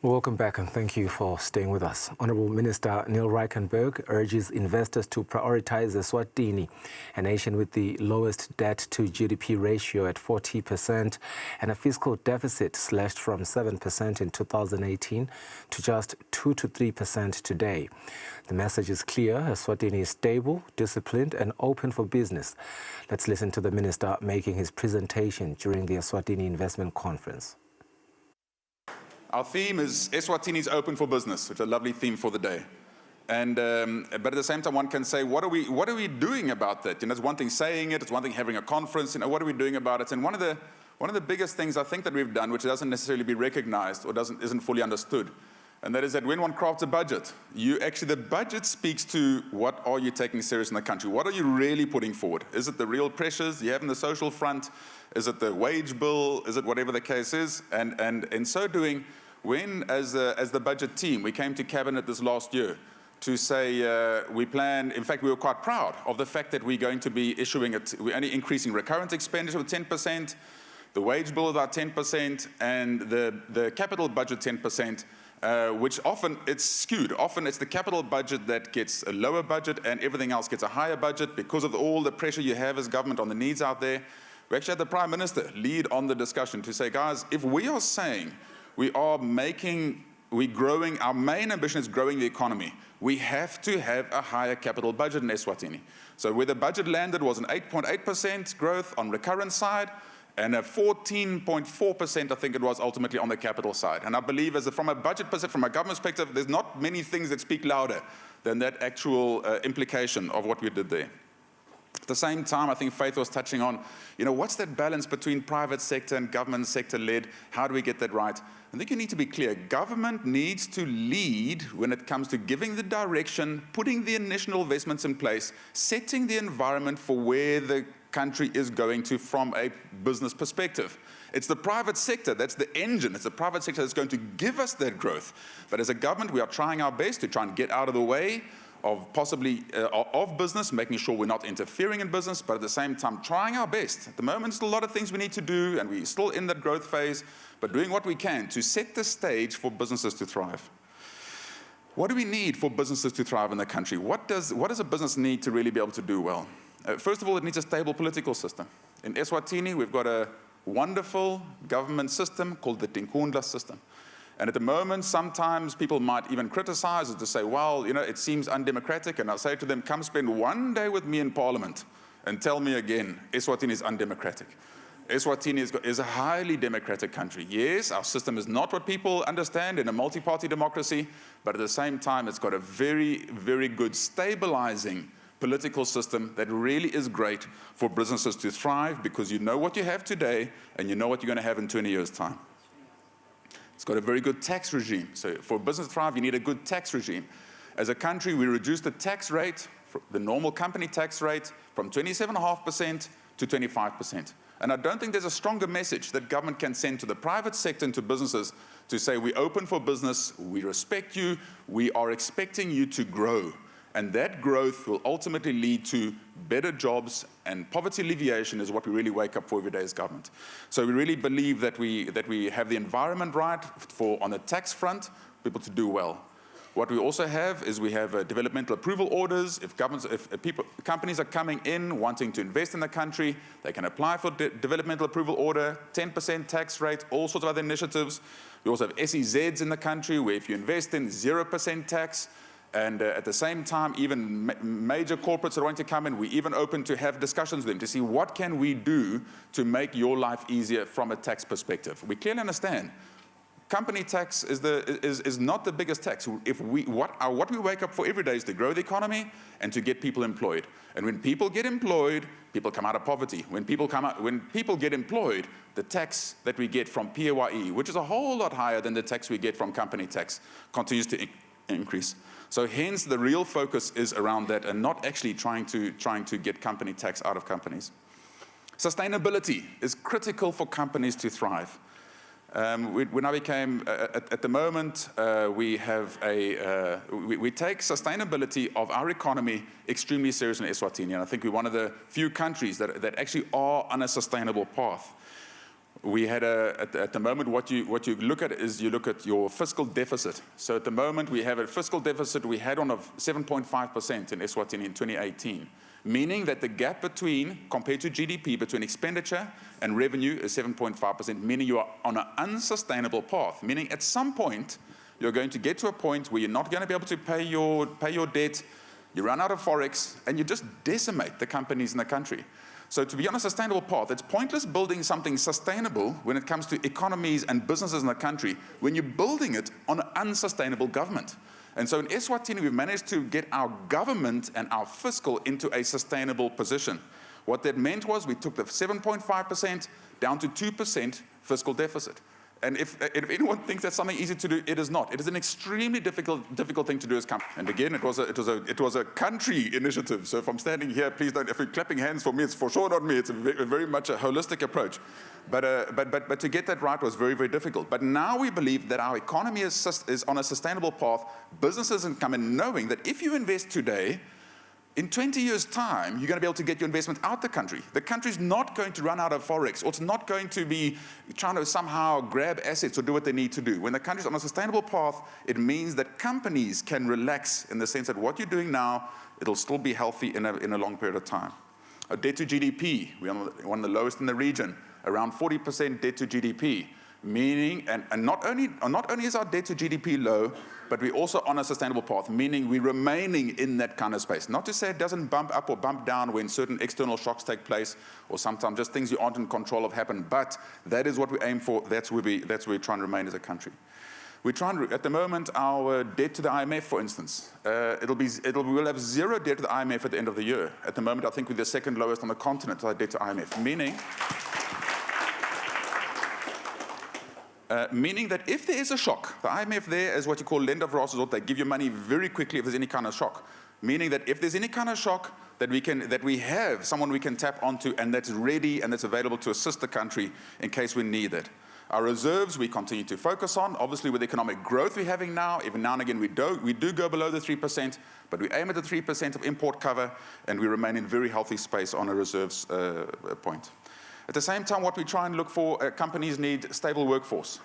Welcome back and thank you for staying with us. Honourable Minister Neil Reichenberg urges investors to prioritise Eswatini, a nation with the lowest debt to GDP ratio at 40% and a fiscal deficit slashed from 7% in 2018 to just 2 to 3% today. The message is clear: Eswatini is stable, disciplined and open for business. Let's listen to the minister making his presentation during the Eswatini Investment Conference. Our theme is Eswatini is open for business, which is a lovely theme for the day. And but at the same time, one can say, what are we doing about that? It's one thing saying it, it's one thing having a conference. What are we doing about it? And one of the biggest things I think that we've done, which doesn't necessarily be recognized or isn't fully understood, and that is that when one crafts a budget, the budget speaks to what are you taking serious in the country? What are you really putting forward? Is it the real pressures you have in the social front? Is it the wage bill? Is it whatever the case is? And in so doing, when, as the budget team, we came to Cabinet this last year to say we plan, in fact, we were quite proud of the fact that we're going to be issuing, we're only increasing recurrent expenditure with 10%, the wage bill about 10%, and the capital budget 10%, which often it's skewed. Often it's the capital budget that gets a lower budget and everything else gets a higher budget because of all the pressure you have as government on the needs out there. We actually had the Prime Minister lead on the discussion to say, guys, if we are saying we're growing, our main ambition is growing the economy, we have to have a higher capital budget in Eswatini. So where the budget landed was an 8.8% growth on recurrent side and a 14.4%, I think it was, ultimately on the capital side. And I believe from a budget perspective, from a government perspective, there's not many things that speak louder than that actual implication of what we did there. At the same time, I think Faith was touching on, what's that balance between private sector and government sector led? How do we get that right? I think you need to be clear. Government needs to lead when it comes to giving the direction, putting the initial investments in place, setting the environment for where the country is going to from a business perspective. It's the private sector, that's the engine. It's the private sector that's going to give us that growth. But as a government, we are trying our best to try and get out of the way of possibly of business, making sure we're not interfering in business, but at the same time trying our best. At the moment, there's a lot of things we need to do, and we're still in that growth phase, but doing what we can to set the stage for businesses to thrive. What do we need for businesses to thrive in the country? What does a business need to really be able to do well? First of all, it needs a stable political system. In Eswatini, we've got a wonderful government system called the Tinkundla system. And at the moment, sometimes people might even criticize it to say, well, it seems undemocratic. And I'll say to them, come spend one day with me in Parliament and tell me again, Eswatini is undemocratic. Eswatini is a highly democratic country. Yes, our system is not what people understand in a multi-party democracy, but at the same time, it's got a very, very good stabilizing political system that really is great for businesses to thrive because you know what you have today and you know what you're going to have in 20 years' time. It's got a very good tax regime. So for business to thrive, you need a good tax regime. As a country, we reduced the tax rate, the normal company tax rate, from 27.5% to 25%. And I don't think there's a stronger message that government can send to the private sector and to businesses to say, we're open for business, we respect you, we are expecting you to grow. And that growth will ultimately lead to better jobs, and poverty alleviation is what we really wake up for every day as government. So we really believe that we have the environment right on the tax front, people to do well. What we also have is we have developmental approval orders. If companies are coming in wanting to invest in the country, they can apply for developmental approval order, 10% tax rate, all sorts of other initiatives. We also have SEZs in the country where if you invest in 0% tax, and at the same time, even major corporates are going to come in. We're even open to have discussions with them to see what can we do to make your life easier from a tax perspective. We clearly understand company tax is not the biggest tax. What we wake up for every day is to grow the economy and to get people employed. And when people get employed, people come out of poverty. When people get employed, the tax that we get from PAYE, which is a whole lot higher than the tax we get from company tax, continues to increase. So hence the real focus is around that and not actually trying to get company tax out of companies. Sustainability is critical for companies to thrive. When I became, at the moment, we take sustainability of our economy extremely serious in Eswatini, and I think we're one of the few countries that actually are on a sustainable path. We had at the moment, what you look at is you look at your fiscal deficit. So at the moment, we have a fiscal deficit we had on of 7.5% in Eswatini in 2018, meaning that the gap compared to GDP, between expenditure and revenue is 7.5%, meaning you are on an unsustainable path, meaning at some point, you're going to get to a point where you're not going to be able to pay your debt, you run out of forex, and you just decimate the companies in the country. So to be on a sustainable path, it's pointless building something sustainable when it comes to economies and businesses in the country when you're building it on an unsustainable government. And so in Eswatini, we've managed to get our government and our fiscal into a sustainable position. What that meant was we took the 7.5% down to 2% fiscal deficit. And if anyone thinks that's something easy to do, it is not. It is an extremely difficult thing to do as a company. And again, it was a country initiative. So if I'm standing here, please don't. If you're clapping hands for me, it's for sure not me. It's very much a holistic approach. But to get that right was very, very difficult. But now we believe that our economy is on a sustainable path. Businesses can come in knowing that if you invest today, in 20 years' time, you're going to be able to get your investment out the country. The country's not going to run out of forex, or it's not going to be trying to somehow grab assets or do what they need to do. When the country's on a sustainable path, it means that companies can relax in the sense that what you're doing now, it'll still be healthy in a long period of time. Our debt to GDP, we're one of the lowest in the region, around 40% debt to GDP. Meaning, and not only is our debt to GDP low, but we're also on a sustainable path, meaning we're remaining in that kind of space. Not to say it doesn't bump up or bump down when certain external shocks take place, or sometimes just things you aren't in control of happen, but that is what we aim for. That's where we try and remain as a country. We try and, at the moment, our debt to the IMF, for instance, we'll have zero debt to the IMF at the end of the year. At the moment, I think we're the second lowest on the continent, our debt to IMF, meaning that if there is a shock, the IMF there is what you call lender of last resort. They give you money very quickly if there's any kind of shock. Meaning that if there's any kind of shock, that we have someone we can tap onto and that's ready and that's available to assist the country in case we need it. Our reserves we continue to focus on. Obviously, with the economic growth we're having now, even now and again we do go below the 3%, but we aim at the 3% of import cover, and we remain in very healthy space on a reserves point. At the same time, what we try and look for, companies need stable workforce.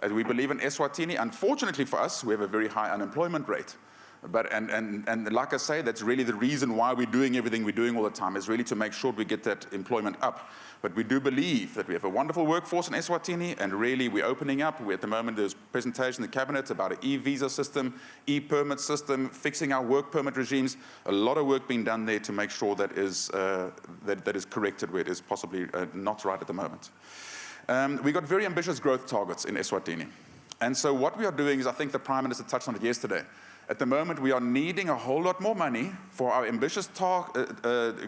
As we believe in Eswatini, unfortunately for us, we have a very high unemployment rate. And like I say, that's really the reason why we're doing everything we're doing all the time, is really to make sure we get that employment up. But we do believe that we have a wonderful workforce in Eswatini, and really we're opening up. At the moment, there's a presentation in the cabinet about an e-visa system, e-permit system, fixing our work permit regimes. A lot of work being done there to make sure that is corrected where it is possibly not right at the moment. We've got very ambitious growth targets in Eswatini. And so what we are doing is, I think the Prime Minister touched on it yesterday, at the moment we are needing a whole lot more money for our ambitious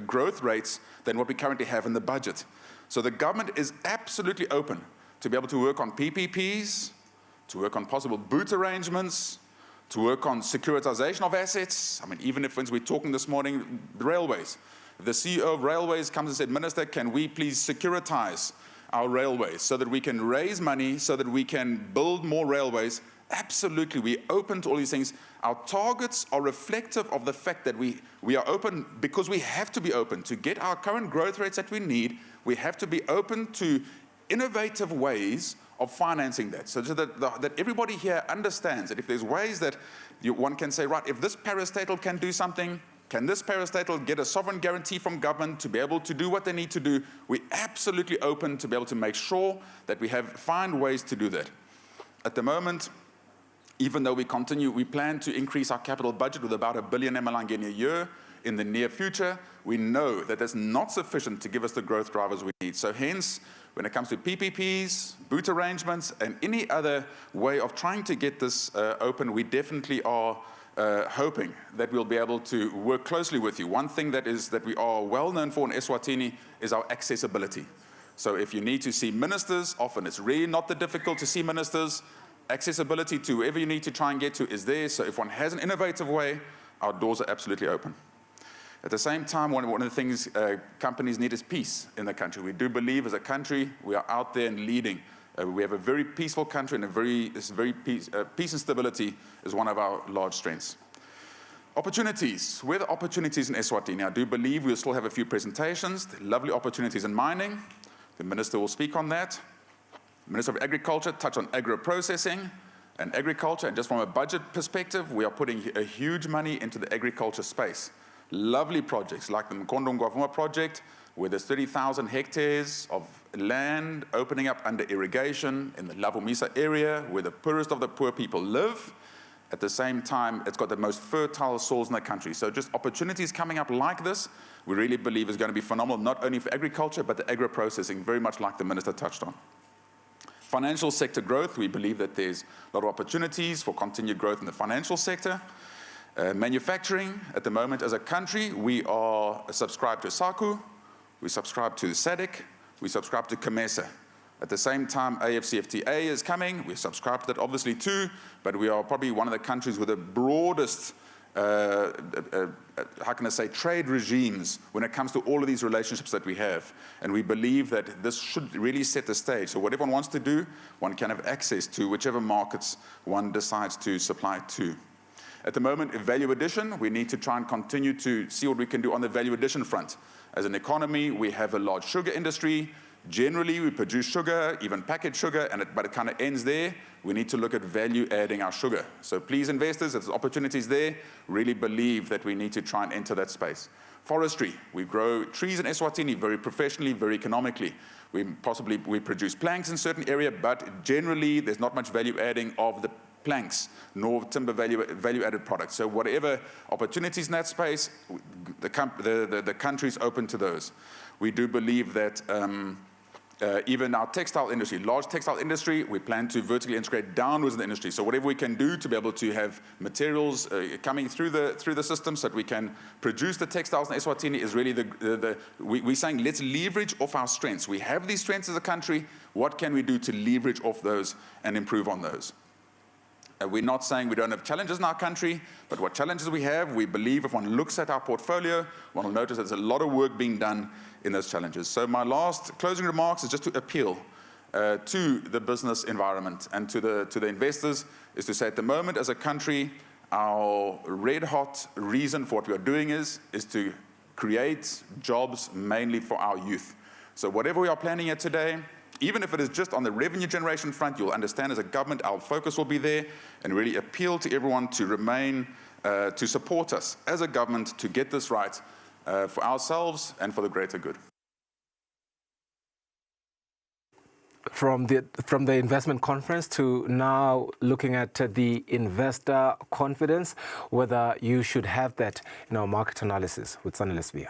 growth rates than what we currently have in the budget. So the government is absolutely open to be able to work on PPPs, to work on possible boot arrangements, to work on securitization of assets. I mean, even if, when we're talking this morning, the railways. If the CEO of railways comes and said, Minister, can we please securitize our railways so that we can raise money, so that we can build more railways? Absolutely, we're open to all these things. Our targets are reflective of the fact that we are open because we have to be open. To get our current growth rates that we need, we have to be open to innovative ways of financing that, so that everybody here understands that if there's ways that one can say, right, if this parastatal can do something, can this parastatal get a sovereign guarantee from government to be able to do what they need to do? We're absolutely open to be able to make sure that we find ways to do that. At the moment, even though we plan to increase our capital budget with about R1 billion a year in the near future, we know that that's not sufficient to give us the growth drivers we need. So hence, when it comes to PPPs, boot arrangements, and any other way of trying to get this open, we definitely are hoping that we'll be able to work closely with you. One thing that we are well known for in Eswatini is our accessibility. So if you need to see ministers, often it's really not that difficult to see ministers. Accessibility to whoever you need to try and get to is there. So if one has an innovative way, our doors are absolutely open. At the same time, one of the things companies need is peace in the country. We do believe as a country we are out there and leading. We have a very peaceful country, and peace and stability is one of our large strengths. Opportunities. Where are the opportunities in Eswatini? I do believe we'll still have a few presentations. Lovely opportunities in mining. The Minister will speak on that. Minister of Agriculture touched on agro-processing and agriculture, and just from a budget perspective, we are putting a huge money into the agriculture space. Lovely projects like the Mkondo Ngwavuma project, where there's 30,000 hectares of land opening up under irrigation in the Lavomisa area, where the poorest of the poor people live. At the same time, it's got the most fertile soils in the country. So just opportunities coming up like this, we really believe is going to be phenomenal, not only for agriculture, but the agro-processing, very much like the Minister touched on. Financial sector growth, we believe that there's a lot of opportunities for continued growth in the financial sector. Manufacturing, at the moment as a country, we are subscribed to SACU, we subscribe to SADC, we subscribe to COMESA. At the same time, AFCFTA is coming. We subscribe to that obviously too, but we are probably one of the countries with the broadest, how can I say, trade regimes when it comes to all of these relationships that we have. And we believe that this should really set the stage. So whatever one wants to do, one can have access to whichever markets one decides to supply to. At the moment, value addition, we need to try and continue to see what we can do on the value addition front. As an economy, we have a large sugar industry. Generally, we produce sugar, even packaged sugar, but it kind of ends there. We need to look at value adding our sugar. So please, investors, there's opportunities there. Really believe that we need to try and enter that space. Forestry, we grow trees in Eswatini very professionally, very economically. We produce planks in certain area, but generally there's not much value adding of the planks, nor timber value-added products. So whatever opportunities in that space, the country's open to those. We do believe that even our textile industry, large textile industry, we plan to vertically integrate downwards in the industry. So whatever we can do to be able to have materials coming through the system so that we can produce the textiles in Eswatini is really we're saying let's leverage off our strengths. We have these strengths as a country. What can we do to leverage off those and improve on those? We're not saying we don't have challenges in our country, but what challenges we have, we believe if one looks at our portfolio, one will notice there's a lot of work being done in those challenges. So my last closing remarks is just to appeal to the business environment and to the investors, is to say at the moment as a country, our red-hot reason for what we are doing is to create jobs mainly for our youth. So whatever we are planning here today, even if it is just on the revenue generation front, you'll understand as a government our focus will be there, and really appeal to everyone to remain, to support us as a government to get this right for ourselves and for the greater good. From the investment conference to now looking at the investor confidence, whether you should have that in our market analysis with Sanelesbia.